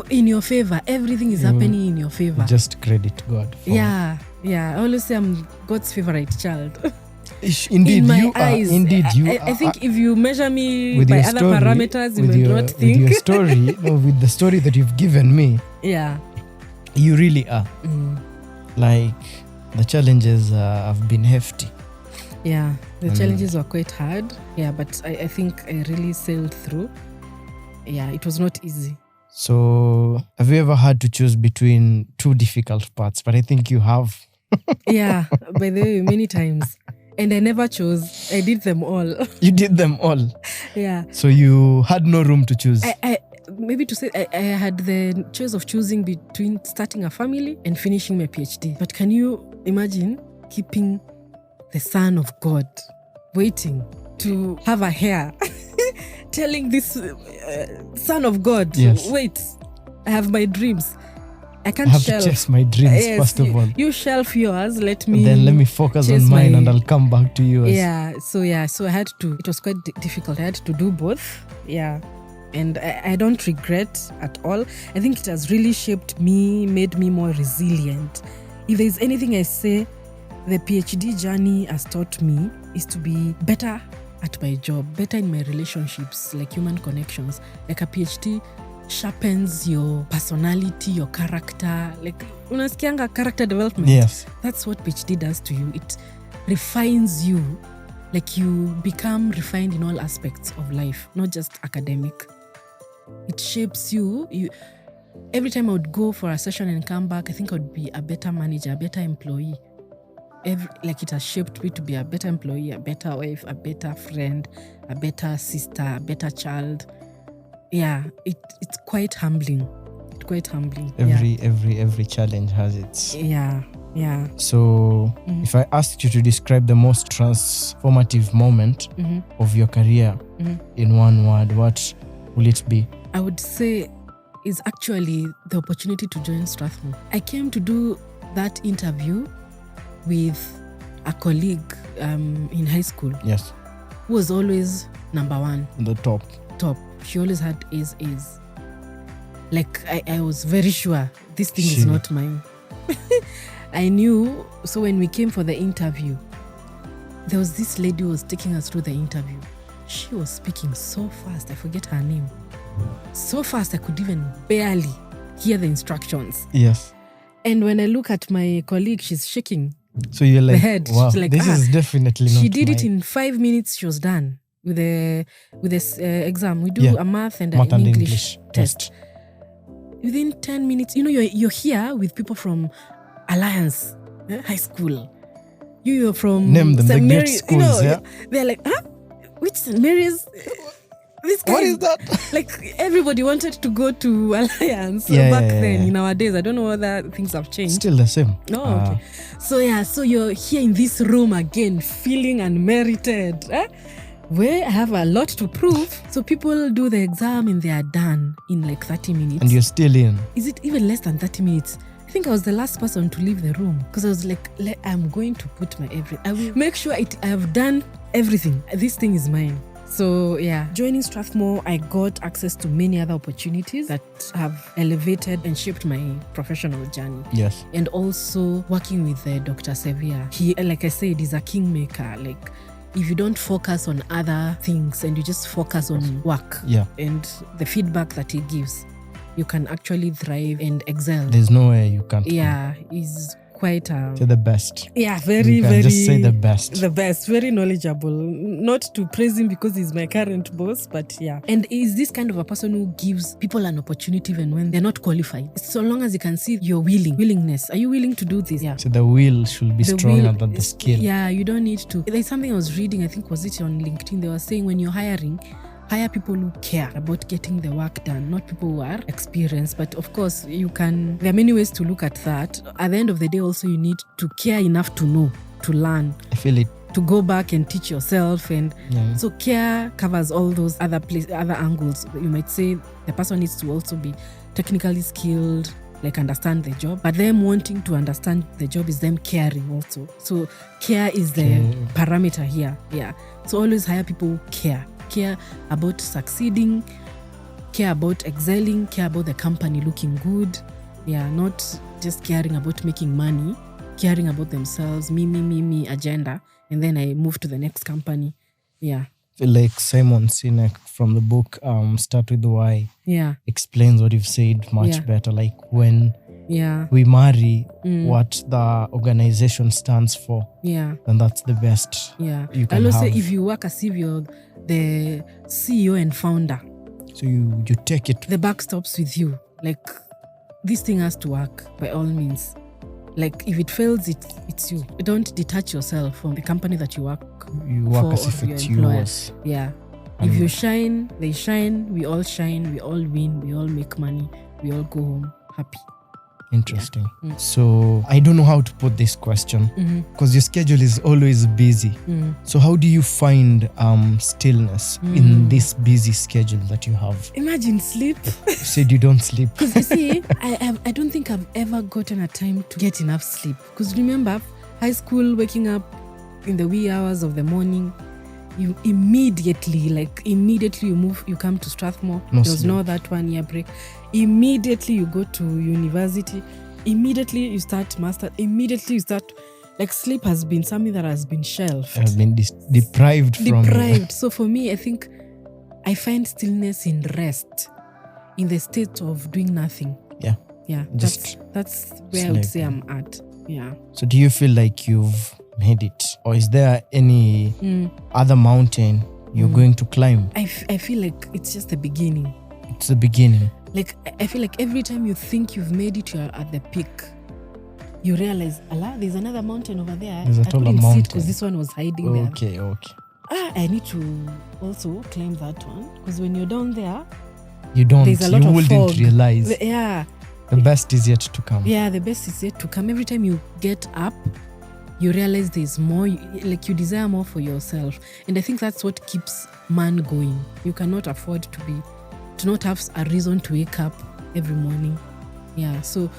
S2: in your favor. Everything is happening in your favor.
S1: Just credit God.
S2: Yeah. I always say I'm God's favorite child.
S1: Indeed,
S2: in my
S1: you
S2: eyes,
S1: are. Indeed, you are.
S2: I think if you measure me
S1: with
S2: by
S1: your
S2: other
S1: story,
S2: parameters, you
S1: with
S2: may
S1: your,
S2: not think.
S1: With your story, no, with the story that you've given me,
S2: Yeah.
S1: you really are. Like, the challenges have been hefty.
S2: Yeah, the challenges were quite hard. Yeah, but I think I really sailed through. Yeah, it was not easy.
S1: So, have you ever had to choose between two difficult parts? But I think you have.
S2: Yeah, by the way, many times. And I never chose. I did them all.
S1: You did them all.
S2: Yeah.
S1: So you had no room to choose.
S2: I maybe to say I had the choice of choosing between starting a family and finishing my PhD. But can you imagine keeping the Son of God waiting to have a heir, telling this Son of God,
S1: Yes.
S2: wait, I have my dreams. I can't
S1: I have
S2: shelf.
S1: to chase my dreams,
S2: Yes,
S1: first of all.
S2: You shelf yours, let me...
S1: And then let me focus
S2: chase
S1: on mine
S2: my-
S1: and I'll come back to yours.
S2: So I had to, it was quite difficult. I had to do both. Yeah. And I don't regret at all. I think it has really shaped me, made me more resilient. If there's anything I say, the PhD journey has taught me is to be better at my job, better in my relationships, like human connections. Like a PhD sharpens your personality, your character. Like, unasikianga character development.
S1: Yes.
S2: That's what PhD does to you. It refines you. Like you become refined in all aspects of life, not just academic. It shapes you. Every time I would go for a session and come back, I think I would be a better manager, a better employee. It has shaped me to be a better employee, a better wife, a better friend, a better sister, a better child. Yeah, it's quite humbling.
S1: Every challenge has its...
S2: Yeah.
S1: So, if I asked you to describe the most transformative moment of your career in one word, what will it be?
S2: I would say is actually the opportunity to join Strathmore. I came to do that interview with a colleague in high school.
S1: Yes.
S2: Who was always number one.
S1: The top.
S2: She always had A's. Like, I was very sure this thing is not mine. I knew. So when we came for the interview, there was this lady who was taking us through the interview. She was speaking so fast, I forget her name. So fast I could even barely hear the instructions.
S1: Yes.
S2: And when I look at my colleague, she's shaking.
S1: So you're like,
S2: the head.
S1: wow,
S2: She's like,
S1: this is definitely not
S2: She did it
S1: mine.
S2: in 5 minutes. She was done with the exam. We do a math and an English test. Within 10 minutes, you're here with people from Alliance High School. You're from
S1: Name them,
S2: St.
S1: the great
S2: Mary's,
S1: schools, yeah?
S2: They're like, huh? Which St. Mary's? This guy,
S1: What is that?
S2: Like, everybody wanted to go to Alliance
S1: Yeah,
S2: back
S1: yeah,
S2: then.
S1: yeah.
S2: In our days, I don't know whether things have changed.
S1: Still the same.
S2: Okay. So you're here in this room again, feeling unmerited. Where I have a lot to prove. So people do the exam and they are done in like 30 minutes.
S1: And you're still in.
S2: Is it even less than 30 minutes? I think I was the last person to leave the room because I was like, I'm going to put my everything. I will make sure I have done everything. This thing is mine. So yeah, joining Strathmore, I got access to many other opportunities that have elevated and shaped my professional journey.
S1: Yes.
S2: And also working with Dr. Sevilla. He, like I said, is a kingmaker. Like, if you don't focus on other things and you just focus on work and the feedback that he gives, you can actually thrive and excel.
S1: There's nowhere you can't
S2: go. He's quite
S1: to the best.
S2: Yeah, very,
S1: just say the best.
S2: The best, very knowledgeable. Not to praise him because he's my current boss, but yeah. And he's this kind of a person who gives people an opportunity even when they're not qualified. So long as you can see your willingness. Are you willing to do this? Yeah.
S1: So the will should be stronger than the skill.
S2: Yeah, you don't need to. There's something I was reading, I think was it on LinkedIn, they were saying when you're hiring, hire people who care about getting the work done, not people who are experienced. But of course, there are many ways to look at that. At the end of the day, also, you need to care enough to know, to learn.
S1: I feel it.
S2: To go back and teach yourself. And so care covers all those other angles. You might say the person needs to also be technically skilled, like understand the job. But them wanting to understand the job is them caring also. So care is the parameter here. Yeah. So always hire people who care about succeeding, care about excelling, care about the company looking good. Yeah, not just caring about making money, caring about themselves, me agenda, and then I move to the next company. Yeah.
S1: Like Simon Sinek from the book Start With Why explains what you've said much better. Like when we marry what the organization stands for, then that's the best you can
S2: have.
S1: Say
S2: if you work as if you're the CEO and founder,
S1: so you take it,
S2: the buck stops with you. Like, this thing has to work by all means. Like, if it fails, it's you. Don't detach yourself from the company that you work for,
S1: as if it's
S2: employer.
S1: Yours.
S2: Yeah. If you shine, they shine, we all shine, we all win, we all make money, we all go home happy.
S1: Interesting. So I don't know how to put this question because your schedule is always busy. So how do you find stillness in this busy schedule that you have?
S2: Imagine sleep.
S1: You said you don't sleep.
S2: Because you see, I don't think I've ever gotten a time to get enough sleep. Because remember, high school, waking up in the wee hours of the morning, you immediately you come to Strathmore. There was no that 1 year break. Immediately you go to university. Immediately you start master. Immediately you start, like, sleep has been something that has been shelved.
S1: Has been deprived from.
S2: So for me, I think I find stillness in rest, in the state of doing nothing. Yeah. That's where I would say I'm at. Yeah.
S1: So do you feel like you've made it, or is there any other mountain you're going to climb?
S2: I feel like it's just the beginning.
S1: It's the beginning.
S2: Like, I feel like every time you think you've made it, you're at the peak. You realize, Allah, there's another mountain over there.
S1: There's a taller mountain
S2: because this one was hiding there.
S1: Okay.
S2: I need to also climb that one, because when you're down there,
S1: you wouldn't realize. The best is yet to come.
S2: Yeah, the best is yet to come. Every time you get up, you realize there's more, like you desire more for yourself. And I think that's what keeps man going. You cannot afford to not have a reason to wake up every morning. Yeah, so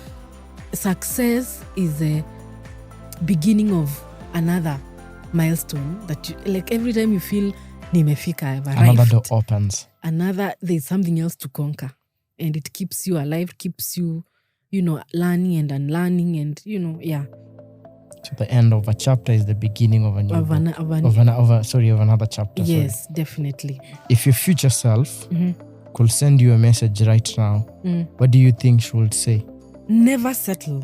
S2: success is the beginning of another milestone that you, like, every time you feel nimefika, I've arrived,
S1: another door opens.
S2: There's something else to conquer. And it keeps you alive, keeps you, learning and unlearning and,
S1: So the end of a chapter is the beginning of a new of another chapter.
S2: Yes, definitely.
S1: If your future self could send you a message right now, what do you think she would say?
S2: Never settle.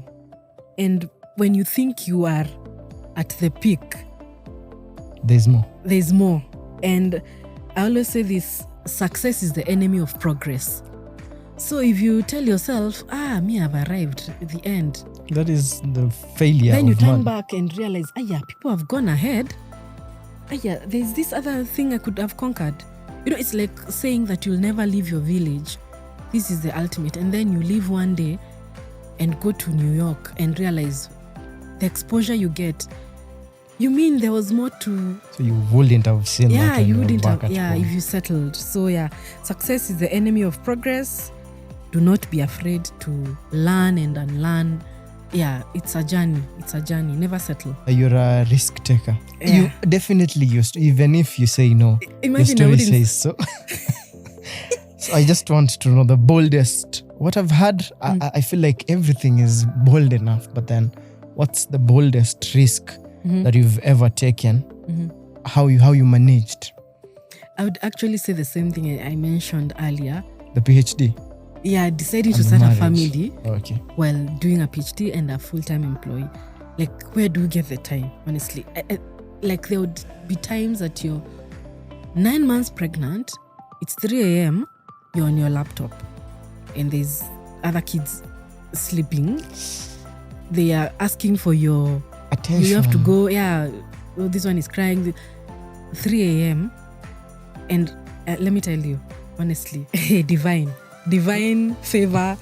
S2: And when you think you are at the peak,
S1: there's more.
S2: And I always say this: success is the enemy of progress. So if you tell yourself, me, I've arrived at the end,
S1: that is the failure.
S2: Then you turn back and realize, people have gone ahead. There's this other thing I could have conquered. It's like saying that you'll never leave your village. This is the ultimate. And then you leave one day and go to New York and realize the exposure you get. You mean there was more to...
S1: So you wouldn't have seen that when
S2: you wouldn't
S1: have,
S2: home. If you settled. So success is the enemy of progress. Do not be afraid to learn and unlearn Yeah, it's a journey. It's a journey. Never settle.
S1: You're a risk taker.
S2: Yeah.
S1: You definitely used to, even if you say no.
S2: Imagine
S1: your
S2: I
S1: story
S2: wouldn't-
S1: says so. So I just want to know the boldest. What I've had, I feel like everything is bold enough, but then what's the boldest risk that you've ever taken? How you managed?
S2: I would actually say the same thing I mentioned earlier.
S1: The PhD?
S2: Yeah, deciding to
S1: And the
S2: start a
S1: marriage.
S2: family
S1: Okay.
S2: while doing a PhD and a full-time employee. Like, where do you get the time, honestly? Like, there would be times that you're 9 months pregnant, it's 3 a.m., you're on your laptop, and there's other kids sleeping. They are asking for your
S1: Attention.
S2: You have to go, oh, this one is crying. 3 a.m. And let me tell you, honestly, divine favor,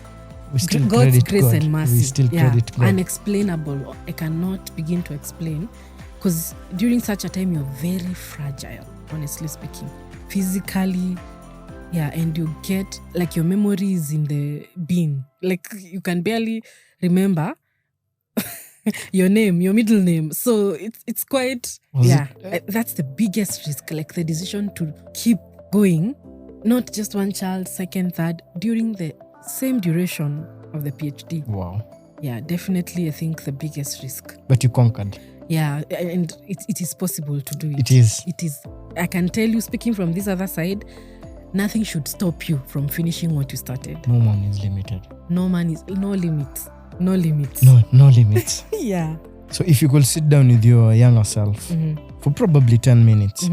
S1: We still
S2: God's
S1: credit
S2: grace
S1: God.
S2: and mercy.
S1: We still credit God.
S2: Unexplainable. I cannot begin to explain, because during such a time, you're very fragile, honestly speaking. Physically, and you get, like, your memory is in the bin. Like, you can barely remember your name, your middle name. So it's quite, that's the biggest risk, like the decision to keep going, not just one child, second, third, during the same duration of the PhD.
S1: Wow.
S2: Yeah, definitely, I think the biggest risk.
S1: But you conquered.
S2: Yeah, and it is possible to do it.
S1: It is.
S2: It is. I can tell you, speaking from this other side, nothing should stop you from finishing what you started.
S1: No man is limited.
S2: No limits. No limits.
S1: No limits.
S2: Yeah.
S1: So if you could sit down with your younger self for probably 10 minutes,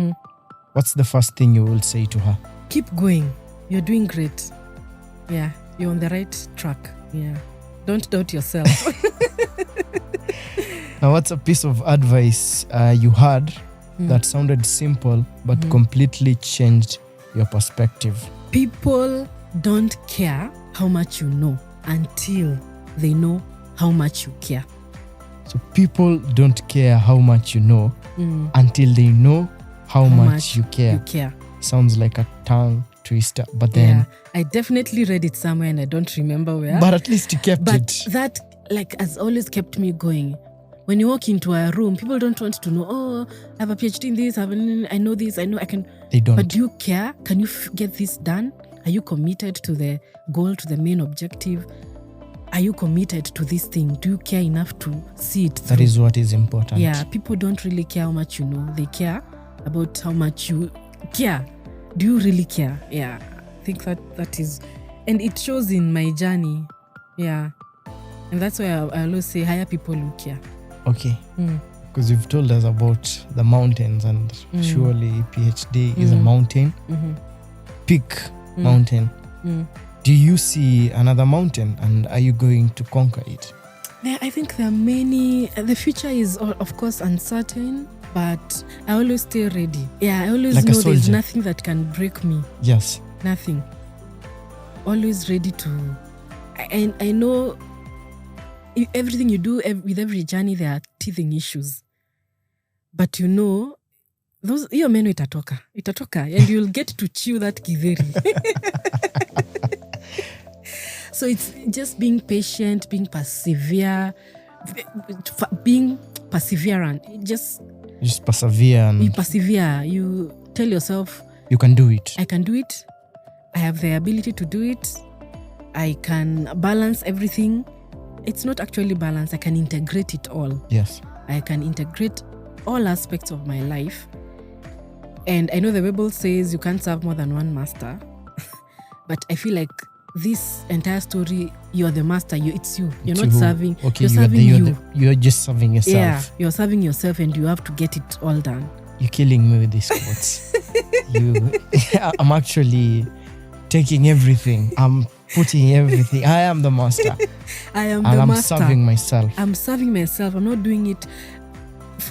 S1: what's the first thing you will say to her?
S2: Keep going. You're doing great. Yeah, you're on the right track. Yeah. Don't doubt yourself.
S1: Now, what's a piece of advice you had that sounded simple but completely changed your perspective?
S2: People don't care how much you know until they know how much you care.
S1: So people don't care how much you know until they know how much you care. Sounds like a tongue twister, but then...
S2: Yeah, I definitely read it somewhere and I don't remember where.
S1: But at least you kept
S2: but
S1: it.
S2: That, like, has always kept me going. When you walk into a room, people don't want to know, oh, I have a PhD in this, I know this, I know I can...
S1: They don't.
S2: But do you care? Can you get this done? Are you committed to the goal, to the main objective? Are you committed to this thing? Do you care enough to see it through?
S1: That is what is important.
S2: Yeah, people don't really care how much you know. They care about how much you care. Do you really care? Yeah, I think that is... And it shows in my journey. Yeah. And that's why I always say hire people who care.
S1: Okay. Because you've told us about the mountains, and surely PhD is a mountain. Peak mountain. Do you see another mountain, and are you going to conquer it?
S2: Yeah, I think there are many. The future is, of course, uncertain, but I always stay ready. Yeah, I always
S1: Like a
S2: know there's
S1: soldier.
S2: nothing that can break me.
S1: Yes.
S2: Nothing. Always ready to... And I know everything you do, with every journey, there are teething issues. But you know, hiyo meno itatoka, and you'll get to chew that githeri. So it's just being patient, being perseverant. Just
S1: persevere, and
S2: you persevere. You tell yourself,
S1: you can do it.
S2: I can do it. I have the ability to do it. I can balance everything. It's not actually balance. I can integrate it all.
S1: Yes.
S2: I can integrate all aspects of my life. And I know the Bible says you can't serve more than one master. But I feel like this entire story, you're the master. It's you. You're not serving.
S1: Okay,
S2: you're serving you.
S1: You're just serving yourself.
S2: Yeah, you're serving yourself, and you have to get it all done.
S1: You're killing me with these quotes. I'm actually taking everything. I'm putting everything. I am the master.
S2: I am
S1: and
S2: the
S1: I'm
S2: master.
S1: serving myself.
S2: I'm serving myself. I'm not doing it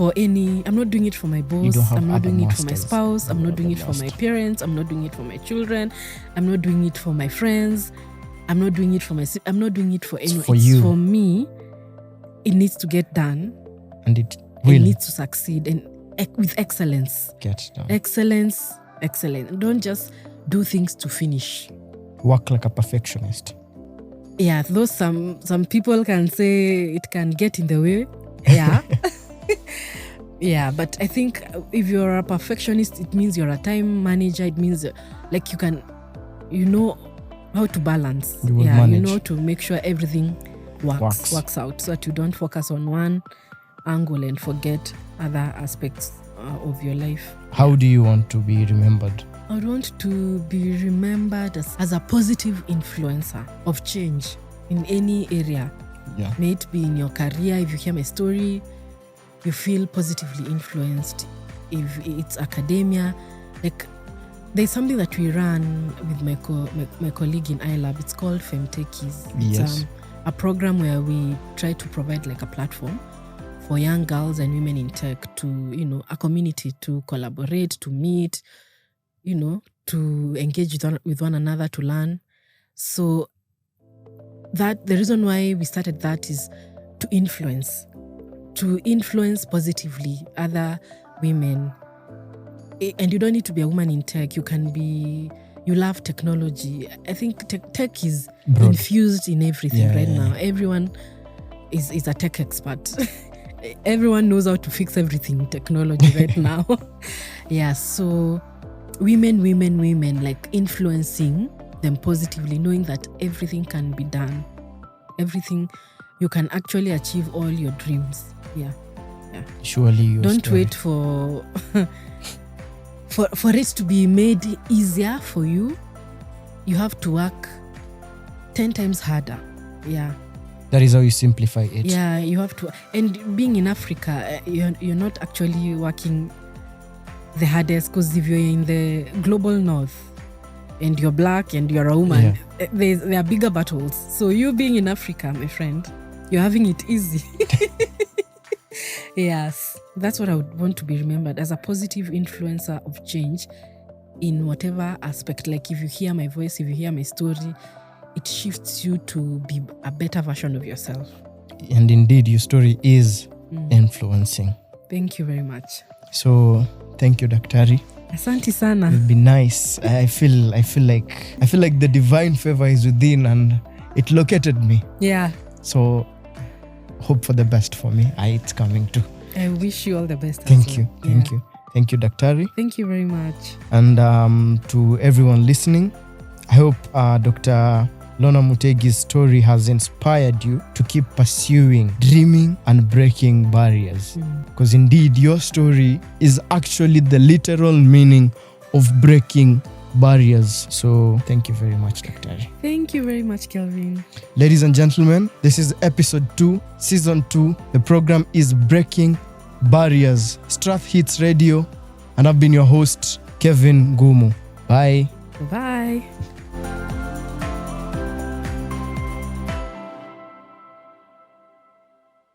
S2: I'm not doing it for my boss. I'm not doing it for my spouse. I'm not doing it for my parents. I'm not doing it for my children. I'm not doing it for my friends. I'm not doing it for I'm not doing it for anyone.
S1: For you.
S2: It's for me. It needs to get done.
S1: And it will.
S2: It needs to succeed, and with excellence.
S1: Get done.
S2: Excellence. Don't just do things to finish.
S1: Work like a perfectionist.
S2: Yeah, though some people can say it can get in the way. Yeah. Yeah, but I think if you're a perfectionist, it means you're a time manager. It means like you know how to balance.
S1: You will manage.
S2: You know to make sure everything works out, so that you don't focus on one angle and forget other aspects of your life.
S1: How do you want to be remembered?
S2: I would want to be remembered as a positive influencer of change in any area.
S1: Yeah.
S2: May it be in your career. If you hear my story, you feel positively influenced. If it's academia, like there's something that we run with my colleague in iLab. It's called Femtechies.
S1: Yes.
S2: It's a program where we try to provide like a platform for young girls and women in tech to, a community to collaborate, to meet, to engage with one another, to learn. So that the reason why we started that is to influence positively other women. And you don't need to be a woman in tech. You love technology. I think tech is broad, infused in everything now. Everyone is a tech expert. Everyone knows how to fix everything in technology right now. Yeah, so women, like influencing them positively, knowing that everything can be done. Everything, you can actually achieve all your dreams. Yeah.
S1: Surely
S2: don't wait for for it to be made easier for you. You have to work 10 times harder. Yeah.
S1: That is how you simplify it.
S2: Yeah, you have to. And being in Africa, you're not actually working the hardest, because if you're in the global north and you're black and you're a woman, there are bigger battles. So you being in Africa, my friend, you're having it easy. Yes, that's what I would want to be remembered, as a positive influencer of change in whatever aspect. Like if you hear my voice, if you hear my story, it shifts you to be a better version of yourself.
S1: And indeed, your story is influencing.
S2: Thank you very much.
S1: So, thank you, Daktari.
S2: Asante sana.
S1: It'll be nice. I feel like the divine favor is within and it located me.
S2: Yeah.
S1: So, hope for the best for me. It's coming too.
S2: I wish you all the best.
S1: Thank you. Thank you. Thank you, Daktari.
S2: Thank you very much.
S1: And to everyone listening, I hope Dr. Lorna Mutegi's story has inspired you to keep pursuing, dreaming, and breaking barriers. Because indeed, your story is actually the literal meaning of breaking barriers. So thank you very much, Dr.
S2: Thank you very much, Kelvin.
S1: Ladies and gentlemen, this is episode 2, season 2. The program is Breaking Barriers, Strath Hits Radio, and I've been your host, Kevin Ngumu. Bye.
S2: Bye.